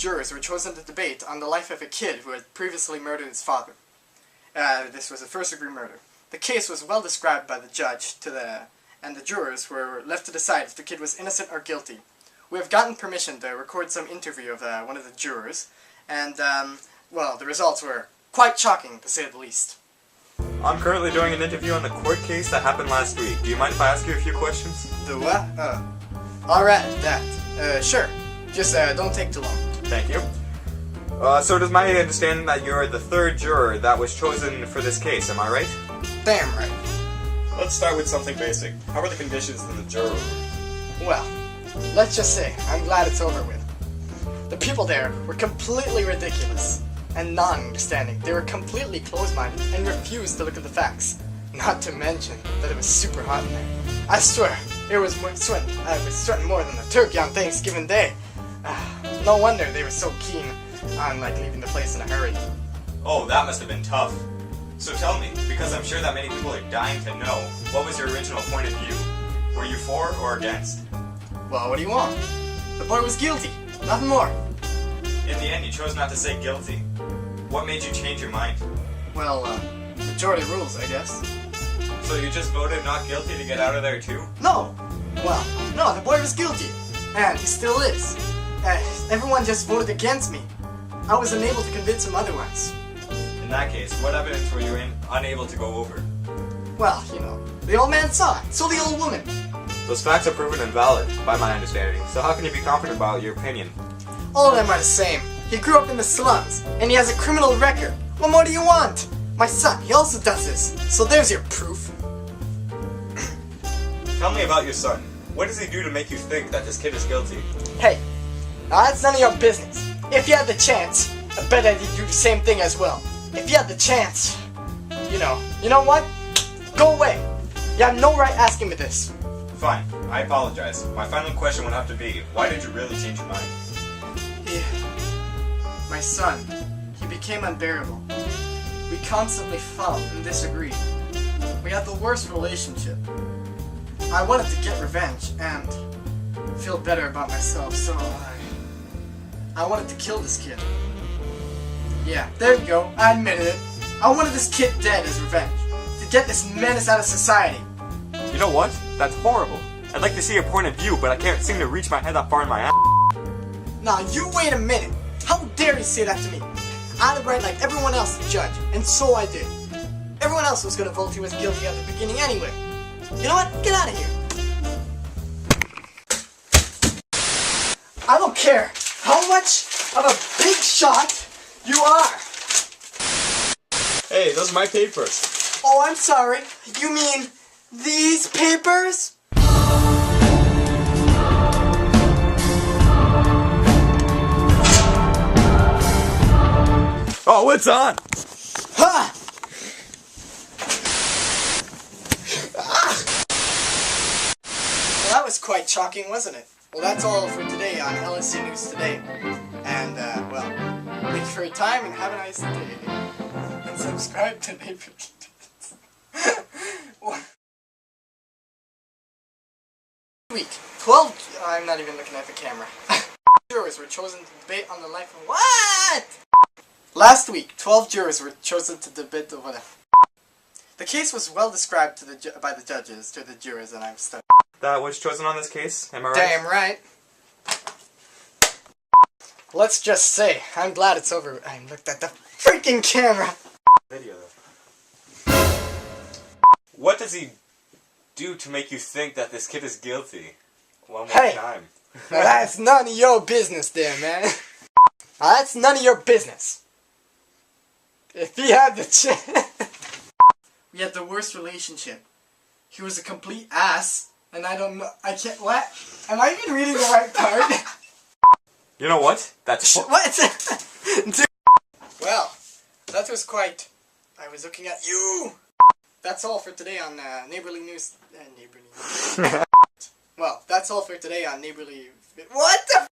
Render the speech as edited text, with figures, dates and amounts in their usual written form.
jurors were chosen to debate on the life of a kid who had previously murdered his father. This was a first-degree murder. The case was well described by the judge and the jurors were left to decide if the kid was innocent or guilty. We have gotten permission to record some interview of one of the jurors, and, well, the results were quite shocking, to say the least. I'm currently doing an interview on the court case that happened last week. Do you mind if I ask you a few questions? The what? Alright, that. Sure. Just, don't take too long. Thank you. So does my understanding that you're the third juror that was chosen for this case, am I right? Damn right. Let's start with something basic. How are the conditions in the jury room? Well, let's just say, I'm glad it's over with. The people there were completely ridiculous and non-understanding. They were completely closed-minded and refused to look at the facts. Not to mention that it was super hot in there. I swear, I was sweating more than a turkey on Thanksgiving Day. No wonder they were so keen on leaving the place in a hurry. Oh, that must have been tough. So tell me, because I'm sure that many people are dying to know, what was your original point of view? Were you for or against? Well, what do you want? The boy was guilty, nothing more. In the end, you chose not to say guilty. What made you change your mind? Well, majority rules, I guess. So you just voted not guilty to get out of there too? No! Well, no, the boy was guilty. And he still is. Everyone just voted against me. I was unable to convince him otherwise. In that case, what evidence were you unable to go over? Well, the old man saw it, so the old woman. Those facts are proven invalid, by my understanding, so how can you be confident about your opinion? All of them are the same. He grew up in the slums, and he has a criminal record. What more do you want? My son, he also does this, so there's your proof. Tell me about your son. What does he do to make you think that this kid is guilty? Hey, now that's none of your business. If you had the chance, I bet that he'd do the same thing as well. If you had the chance, you know what? Go away. You have no right asking me this. Fine, I apologize. My final question would have to be, why did you really change your mind? My son, he became unbearable. We constantly fought and disagreed. We had the worst relationship. I wanted to get revenge and feel better about myself, so I wanted to kill this kid. Yeah, there you go, I admitted it. I wanted this kid dead as revenge, to get this menace out of society. You know what? That's horrible. I'd like to see your point of view, but I can't seem to reach my head that far in my ass. Now, you wait a minute. How dare you say that to me? I had a right like everyone else to judge, and so I did. Everyone else was gonna vote he was guilty at the beginning anyway. You know what? Get out of here. I don't care how much of a big shot you are. Hey, those are my papers. Oh, I'm sorry. You mean these papers? Oh, what's on? Ha! Well, that was quite shocking, wasn't it? Well, that's all for today on LSC News Today. And, well, thank you for your time and have a nice day. And subscribe to Neighborly Week 12. I'm not even looking at the camera. Jurors were chosen to debate on the life of what? Last week, 12 jurors were chosen to debate the whatever. The case was well described by the judges to the jurors, and I'm stuck. That was chosen on this case, am I right? Damn right. Let's just say, I'm glad it's over. I looked at the freaking camera. Video though. What does he do to make you think that this kid is guilty? One more time. Now that's none of your business there, man. Now that's none of your business. If he had the chance. We had the worst relationship. He was a complete ass, and I don't know. I can't. What? Am I even reading the right part? You know what? That's what? Dude. Well, that was quite. I was looking at you. That's all for today on Neighborly News. Well, that's all for today on Neighborly. What the?